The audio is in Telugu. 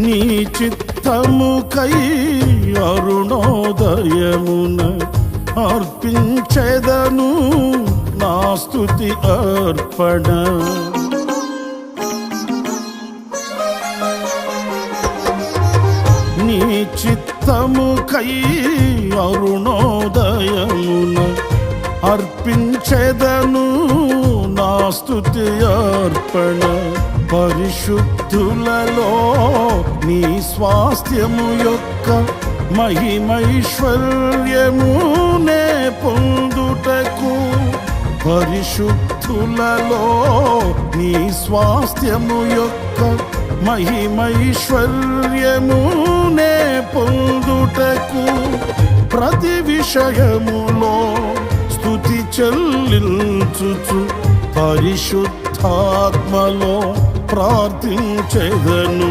నీ చిత్తముకై అరుణోదయమున అర్పించెదను నా స్తుతి అర్పణ. నీ చిత్తముకై అరుణోదయమున అర్పించెదను నా స్తుతి అర్పణ. పరిశుద్ధులలో నీ స్వాస్థ్యము యొక్క మహిమైశ్వర్యమునే పొందుటకు, పరిశుద్ధులలో నీ స్వాస్థ్యము యొక్క మహిమైశ్వర్యమునే పొందుటకు ప్రతి విషయములో స్తుతి చెల్లించుచు పరిశుద్ధాత్మలో ప్రార్థించెదను.